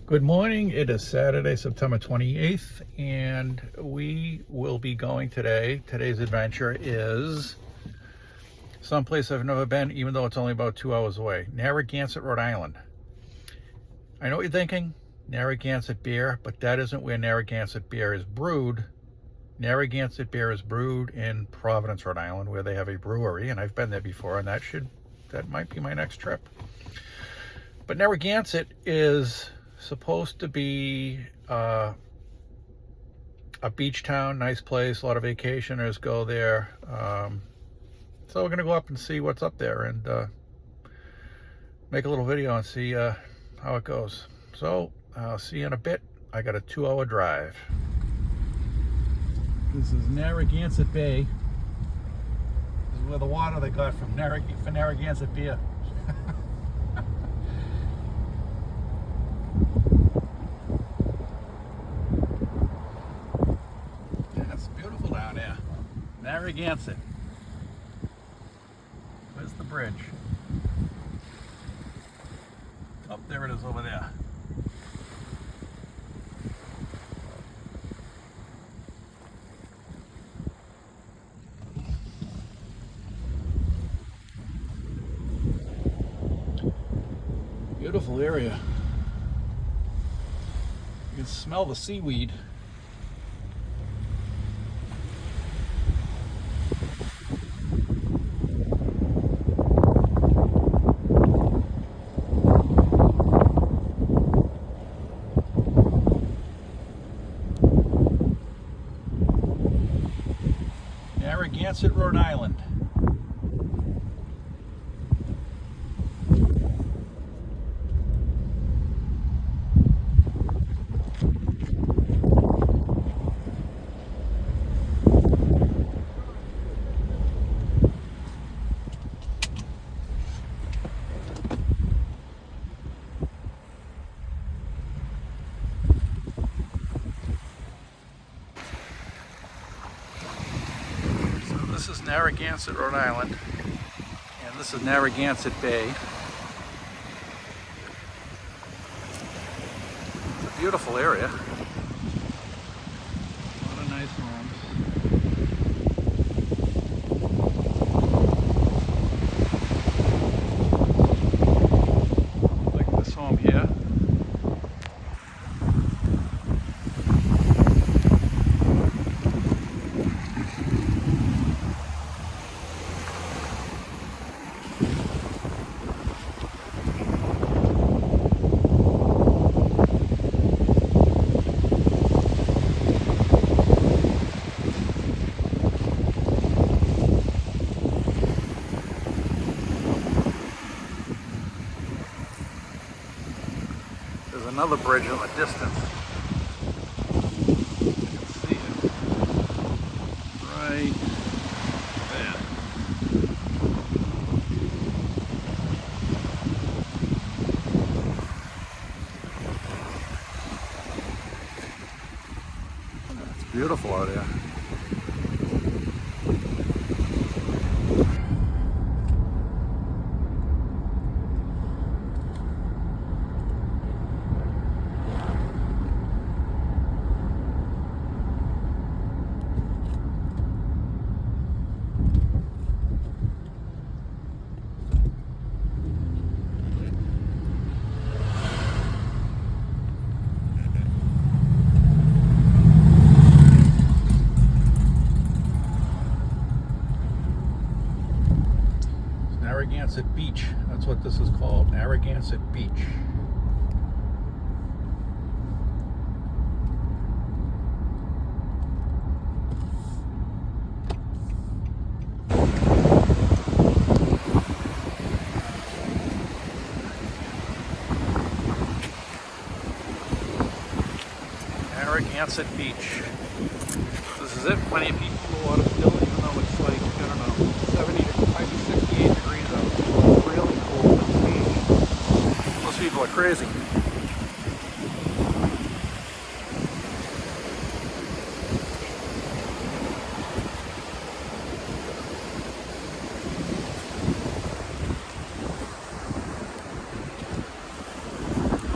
Good morning. It is Saturday, September 28th, and we will be going today. Today's adventure is someplace I've never been, even though it's only about 2 hours away. Narragansett, Rhode Island. I know what you're thinking, Narragansett beer, but that isn't where Narragansett beer is brewed. Narragansett beer is brewed in Providence, Rhode Island, where they have a brewery, and I've been there before, and that might be my next trip. But Narragansett is supposed to be a beach town, nice place. A lot of vacationers go there. So we're gonna go up and see what's up there and make a little video and see how it goes. So I'll see you in a bit. I got a 2-hour drive. This is Narragansett Bay. This is where the water they got from Narragansett beer. Narragansett. Where's the bridge? Oh, there it is over there. Beautiful area. You can smell the seaweed. Narragansett, Rhode Island. This is Narragansett, Rhode Island, and this is Narragansett Bay. It's a beautiful area. A lot of nice homes. Like this home here. There's another bridge in the distance. You can see it right there. It's beautiful out here. Narragansett Beach. That's what this is called, Narragansett Beach. Narragansett Beach. This is it. Plenty of people in the water still, even though it's like, I don't know, 75 to 68 degrees out. It's really cold at the beach. Most people are crazy.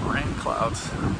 Rain clouds. Indians.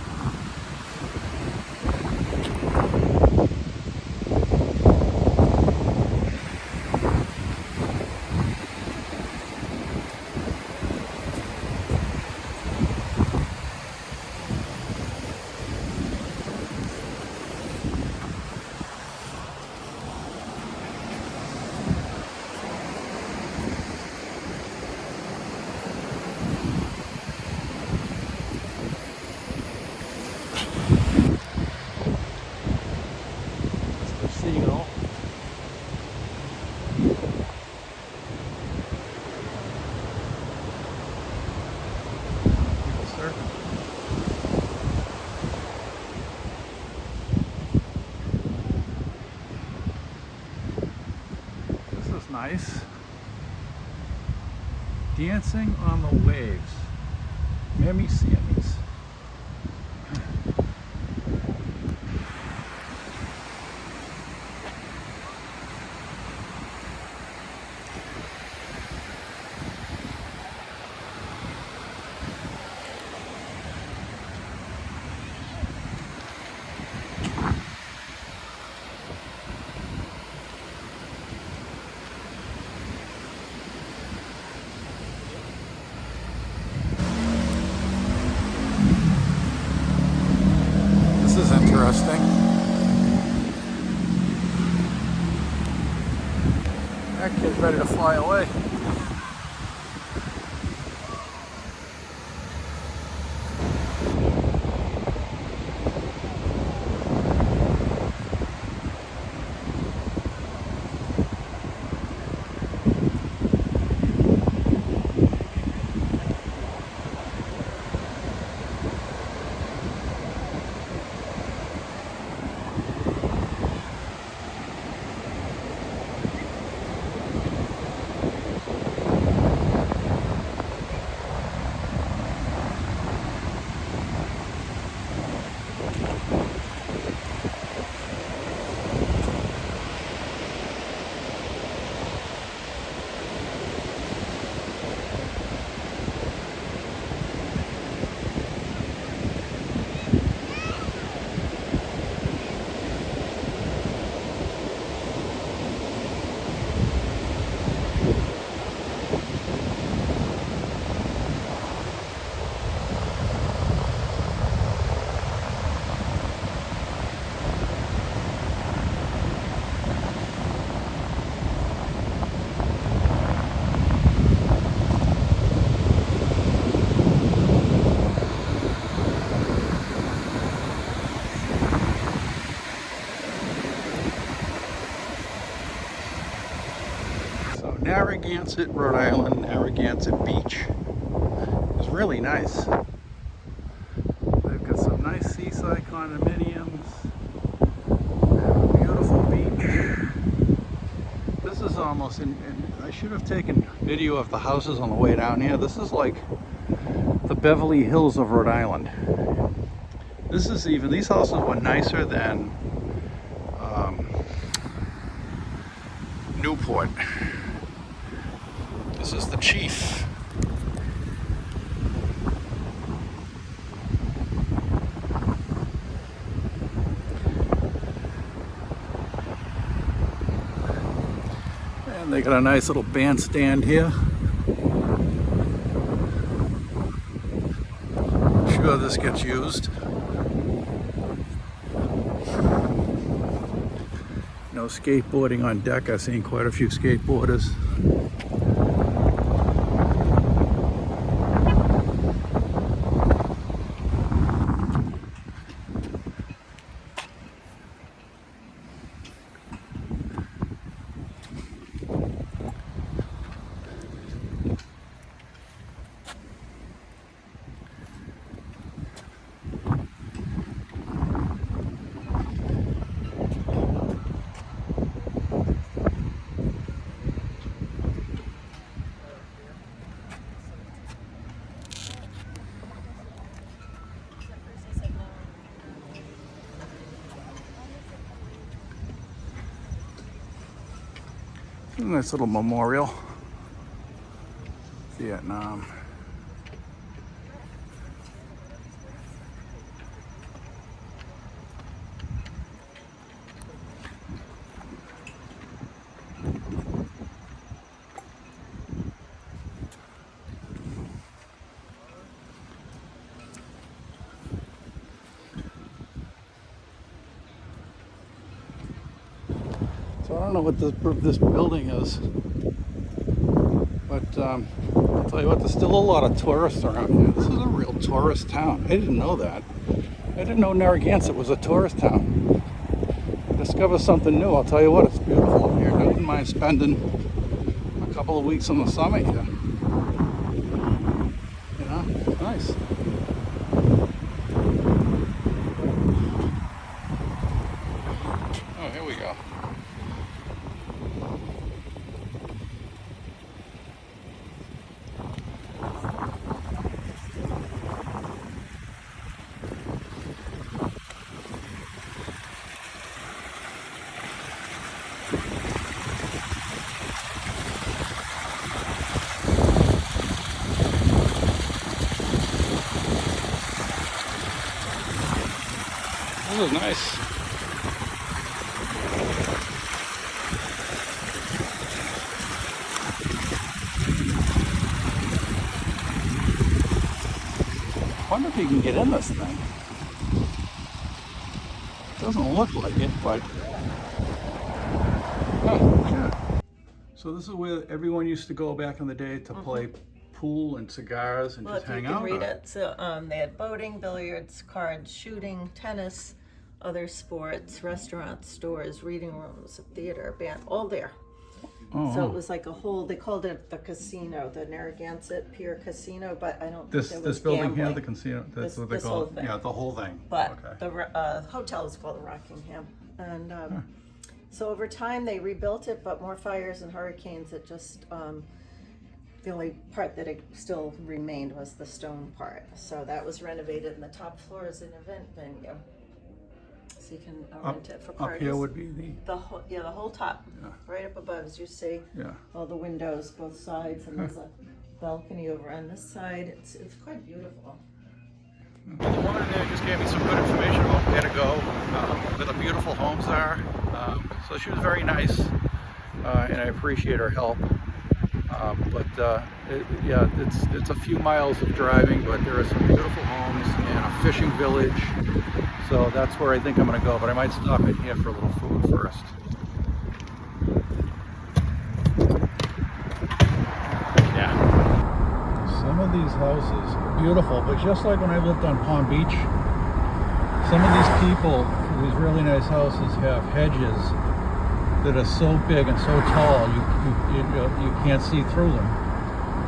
Seagull. People surfing. This is nice. Dancing on the waves. Mammy Sammy's. This is interesting. That kid's ready to fly away. Narragansett, Rhode Island, Narragansett Beach is really nice. They've got some nice seaside condominiums. They have a beautiful beach. This is almost I should have taken video of the houses on the way down here. This is like the Beverly Hills of Rhode Island. These houses were nicer than Newport. This is the Chief. And they got a nice little bandstand here. I'm sure this gets used. No skateboarding on deck. I've seen quite a few skateboarders. Nice little memorial. Vietnam. I don't know what this building is, but I'll tell you what, there's still a lot of tourists around here. This is a real tourist town. I didn't know that. I didn't know Narragansett was a tourist town. Discover something new. I'll tell you what, it's beautiful here. I wouldn't mind spending a couple of weeks in the summer here. You know, it's nice. Oh, here we go. This is nice. I wonder if you can get in this thing. It doesn't look like it, but yeah. So this is where everyone used to go back in the day to play pool and cigars and just hang out. Well, you can read it. So they had boating, billiards, cards, shooting, tennis, other sports, restaurants, stores, reading rooms, theater, band, all there. So it was like a whole, they called it the casino, the Narragansett Pier Casino, but I don't think there was this building gambling. here, the casino, that's what they call it. Yeah, the whole thing. But okay. the hotel is called the Rockingham. And so over time they rebuilt it, but more fires and hurricanes, it just, the only part that it still remained was the stone part. So that was renovated, and the top floor is an event venue. So you can rent it for parties. Up here would be the whole top, right up above, as you see. Yeah. All the windows, both sides, and there's a balcony over on this side. It's quite beautiful. The woman in there just gave me some good information about where to go, where the beautiful homes are. So she was very nice, and I appreciate her help. It's a few miles of driving, but there are some beautiful homes and a fishing village. So that's where I think I'm going to go, but I might stop in here for a little food first. Yeah. Some of these houses are beautiful, but just like when I lived on Palm Beach, some of these people, these really nice houses, have hedges that are so big and so tall you can't see through them.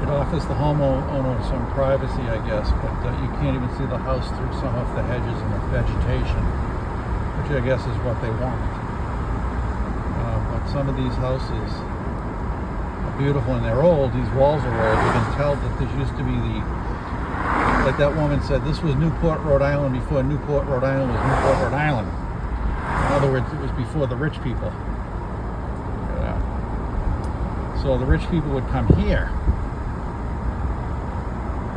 It offers the homeowner some privacy, I guess, but you can't even see the house through some of the hedges and the vegetation, which I guess is what they want. But some of these houses are beautiful and they're old. These walls are old. You can tell that this used to be like that woman said, this was Newport, Rhode Island before Newport, Rhode Island was Newport, Rhode Island. In other words, it was before the rich people. So the rich people would come here,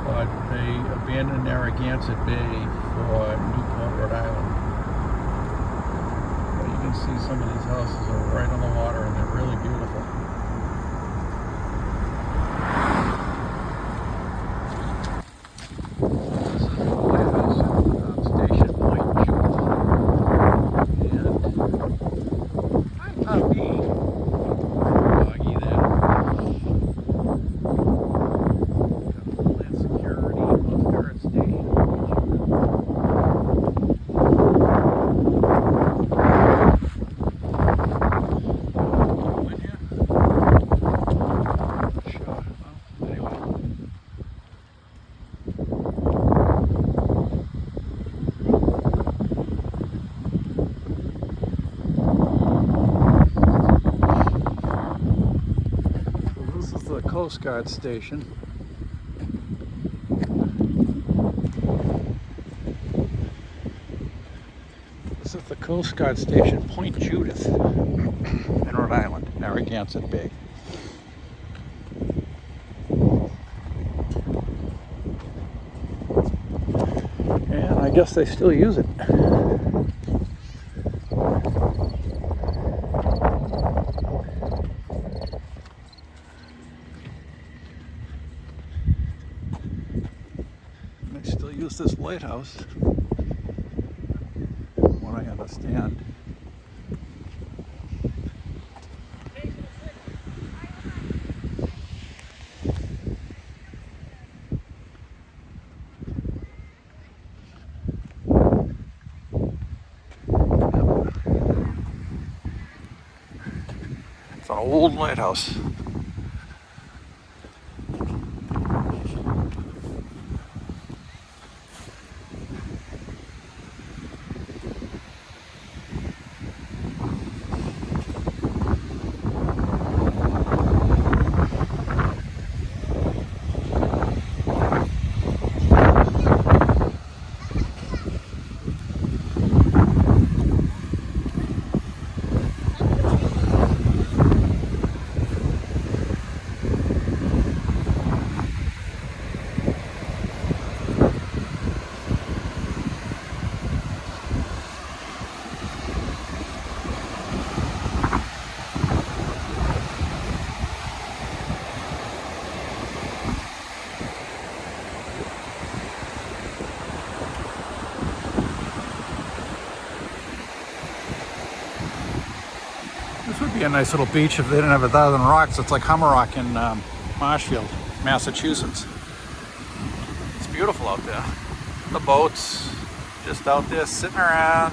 but they abandoned Narragansett Bay for Newport, Rhode Island. But you can see some of these houses are right on the water and they're really beautiful. This is the lighthouse at Station Point, and hi puppy. Coast Guard station. This is the Coast Guard station, Point Judith, in Rhode Island, Narragansett Bay. And I guess they still use it. Use this lighthouse, from what I understand. an old lighthouse. This would be a nice little beach if they didn't have 1,000 rocks. It's like Hummerock in Marshfield, Massachusetts. It's beautiful out there. The boats just out there sitting around.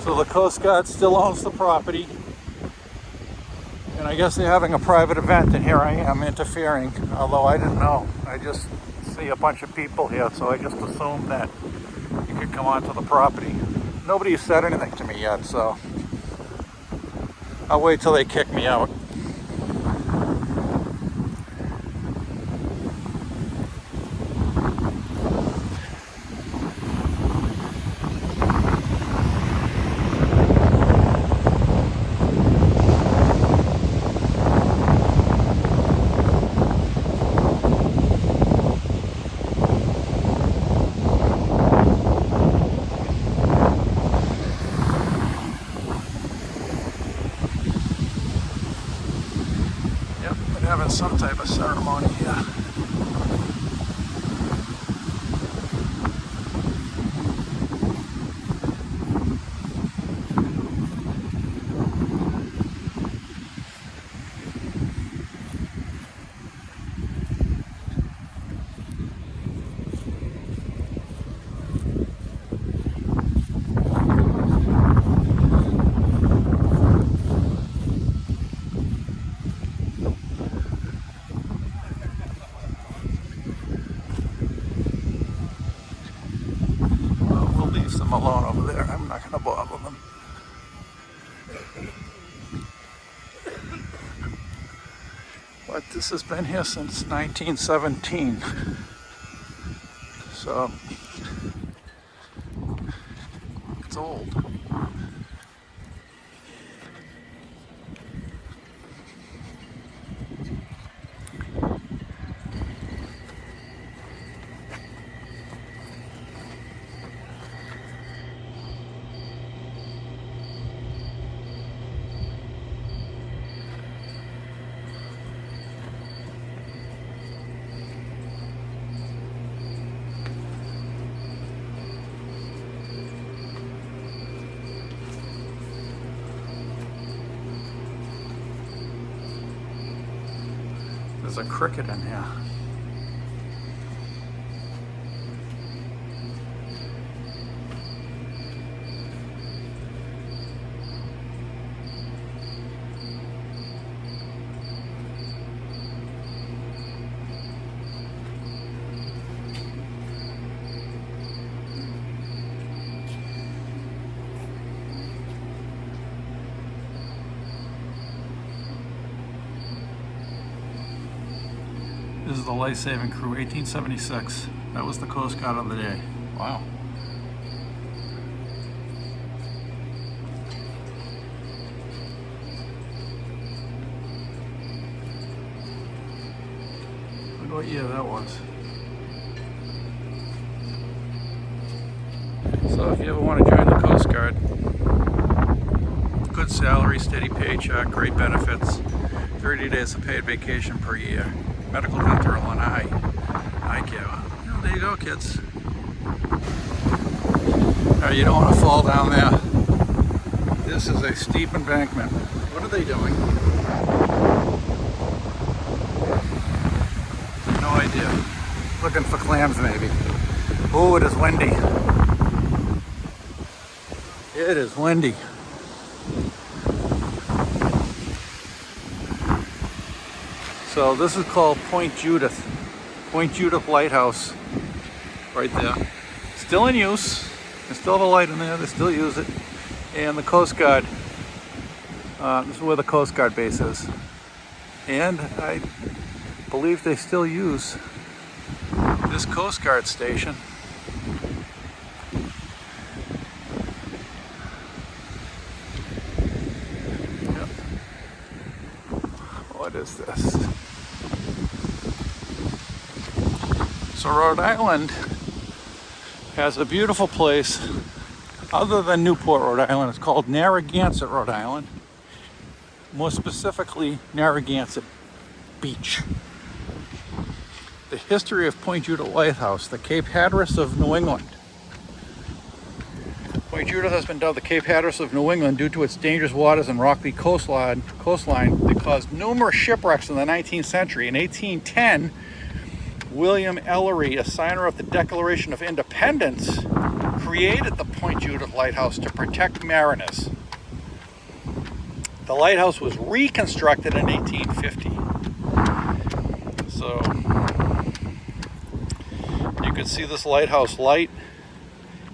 So the Coast Guard still owns the property. And I guess they're having a private event, and here I am interfering, although I didn't know. I just see a bunch of people here, so I just assumed that you could come onto the property. Nobody said anything to me yet, so I'll wait till they kick me out. Having some type of ceremony here. Alone over there. I'm not going to bother them. But this has been here since 1917. So it's old. There's a cricket in here. This is the Life Saving Crew, 1876. That was the Coast Guard of the day. Wow. Look what year that was. So if you ever want to join the Coast Guard, good salary, steady paycheck, great benefits, 30 days of paid vacation per year. Medical, dental, and eye care. Well, there you go, kids. You don't want to fall down there. This is a steep embankment. What are they doing? No idea. Looking for clams maybe. Oh, it is windy. It is windy. So this is called Point Judith. Point Judith Lighthouse. Right there. Still in use. They still have a light in there. They still use it. And the Coast Guard. This is where the Coast Guard base is. And I believe they still use this Coast Guard station. Yep. What is this? So Rhode Island has a beautiful place other than Newport, Rhode Island. It's called Narragansett, Rhode Island. More specifically, Narragansett Beach. The history of Point Judith Lighthouse, the Cape Hatteras of New England. Point Judith has been dubbed the Cape Hatteras of New England due to its dangerous waters and rocky coastline that caused numerous shipwrecks in the 19th century. In 1810, William Ellery, a signer of the Declaration of Independence, created the Point Judith Lighthouse to protect mariners. The lighthouse was reconstructed in 1850. So you can see this lighthouse light,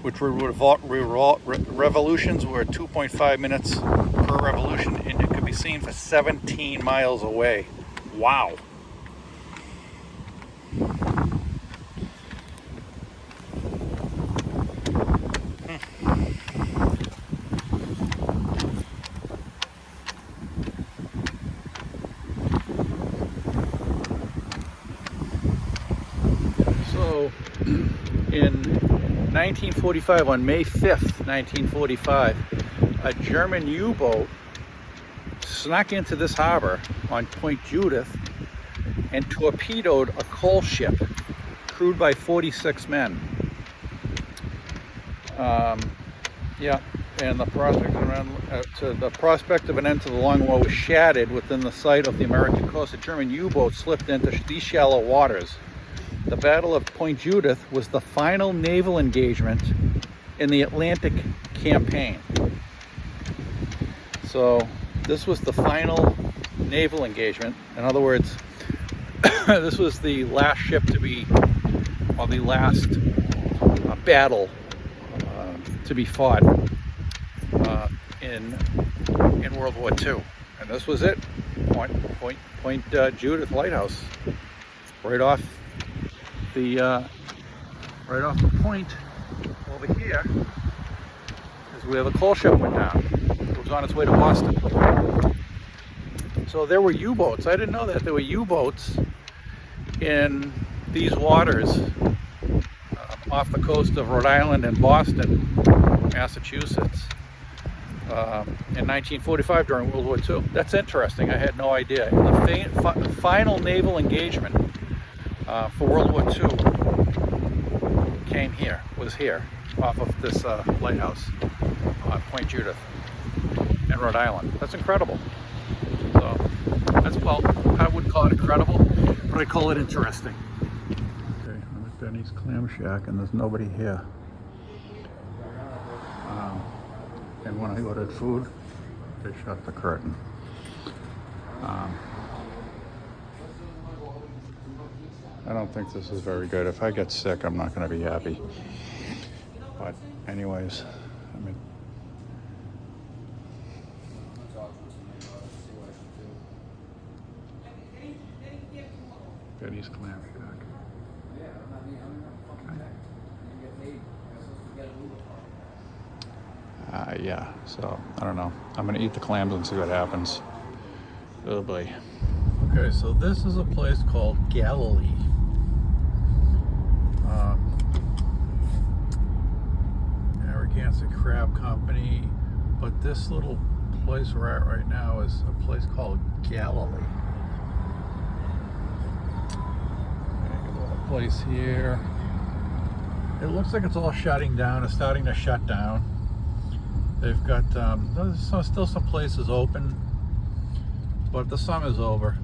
which revolutions were 2.5 minutes per revolution, and it could be seen for 17 miles away. Wow. So in 1945, on May 5th, 1945, a German U-boat snuck into this harbor on Point Judith and torpedoed a coal ship crewed by 46 men. Yeah, and the prospect of an end to the long war was shattered within the sight of the American coast. A German U-boat slipped into these shallow waters. The Battle of Point Judith was the final naval engagement in the Atlantic campaign. So this was the final naval engagement. In other words, this was the last ship to be, or the last battle to be fought in World War II. And this was it, Point Judith Lighthouse, right off the point over here is where the coal ship went down. It was on its way to Boston. So there were U-boats. I didn't know that there were U-boats in these waters off the coast of Rhode Island and Boston, Massachusetts, in 1945 during World War II. That's interesting. I had no idea. And the final naval engagement for World War II was here, off of this lighthouse on Point Judith in Rhode Island. That's incredible. So that's, well, I wouldn't call it incredible, but I call it interesting. Okay, I'm at Benny's Clam Shack and there's nobody here. And when I ordered food, they shut the curtain. I don't think this is very good. If I get sick, I'm not going to be happy. But anyways, I mean, Betty's Clam Shack. Yeah, so I don't know. I'm going to eat the clams and see what happens. Oh boy. Okay, so this is a place called Galilee. Narragansett Crab Company, but this little place we're at right now is a place called Galilee. Okay, a little place here. It looks like it's all shutting down. It's starting to shut down. They've got there's still some places open, but the summer's over.